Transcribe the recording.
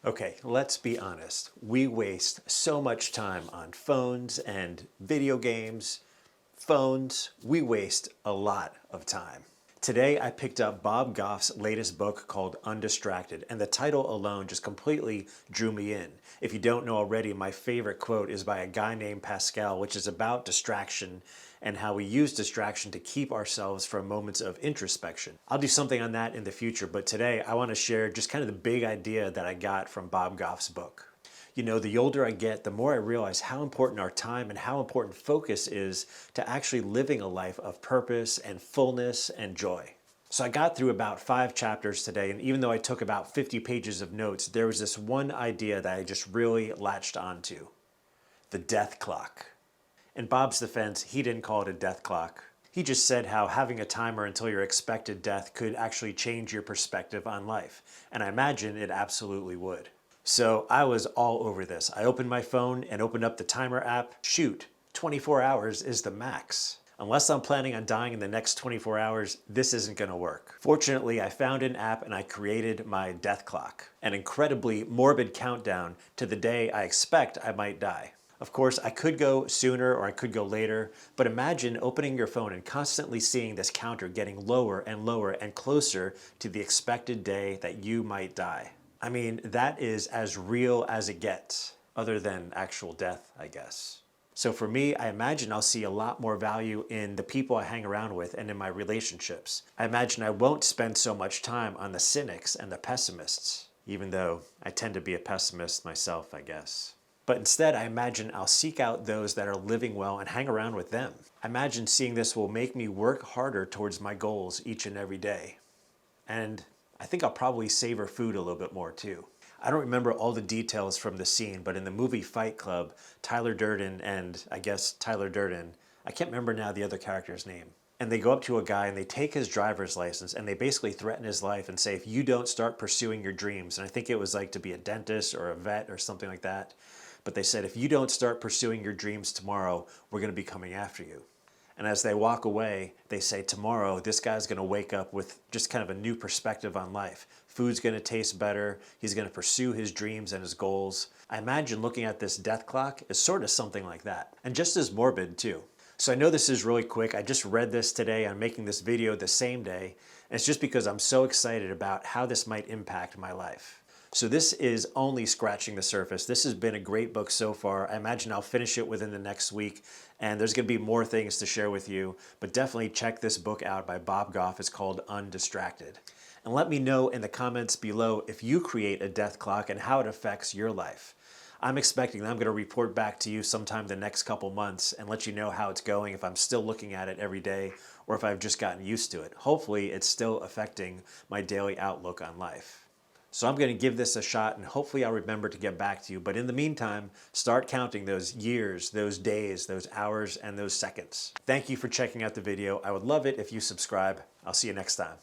Okay, let's be honest. We waste so much time on phones and video games. We waste a lot of time. Today I picked up Bob Goff's latest book called Undistracted, and the title alone just completely drew me in. If you don't know already, my favorite quote is by a guy named Pascal, which is about distraction and how we use distraction to keep ourselves from moments of introspection. I'll do something on that in the future, but today I want to share just kind of the big idea that I got from Bob Goff's book. You know, the older I get, the more I realize how important our time and how important focus is to actually living a life of purpose and fullness and joy. So I got through about 5 chapters today, and even though I took about 50 pages of notes, there was this one idea that I just really latched onto: the death clock. In Bob's defense, he didn't call it a death clock. He just said how having a timer until your expected death could actually change your perspective on life, and I imagine it absolutely would. So I was all over this. I opened my phone and opened up the timer app. Shoot, 24 hours is the max. Unless I'm planning on dying in the next 24 hours, this isn't gonna work. Fortunately, I found an app and I created my death clock, an incredibly morbid countdown to the day I expect I might die. Of course, I could go sooner or I could go later, but imagine opening your phone and constantly seeing this counter getting lower and closer to the expected day that you might die. I mean, that is as real as it gets, other than actual death, I guess. So for me, I imagine I'll see a lot more value in the people I hang around with and in my relationships. I imagine I won't spend so much time on the cynics and the pessimists, even though I tend to be a pessimist myself, I guess. But instead, I imagine I'll seek out those that are living well and hang around with them. I imagine seeing this will make me work harder towards my goals each and every day. And I think I'll probably savor food a little bit more too. I don't remember all the details from the scene, but in the movie Fight Club, Tyler Durden and I can't remember now the other character's name. And they go up to a guy and they take his driver's license and they basically threaten his life and say, if you don't start pursuing your dreams, and I think it was like to be a dentist or a vet or something like that, but they said, if you don't start pursuing your dreams tomorrow, we're gonna be coming after you. And as they walk away, they say, tomorrow, this guy's gonna wake up with just kind of a new perspective on life. Food's gonna taste better. He's gonna pursue his dreams and his goals. I imagine looking at this death clock is sort of something like that. And just as morbid too. So I know this is really quick. I just read this today. I'm making this video the same day. And it's just because I'm so excited about how this might impact my life. So this is only scratching the surface. This has been a great book so far. I imagine I'll finish it within the next week, and there's gonna be more things to share with you, but definitely check this book out by Bob Goff. It's called Undistracted. And let me know in the comments below if you create a death clock and how it affects your life. I'm expecting that I'm gonna report back to you sometime the next couple months and let you know how it's going, if I'm still looking at it every day or if I've just gotten used to it. Hopefully it's still affecting my daily outlook on life. So I'm going to give this a shot and hopefully I'll remember to get back to you. But in the meantime, start counting those years, those days, those hours, and those seconds. Thank you for checking out the video. I would love it if you subscribe. I'll see you next time.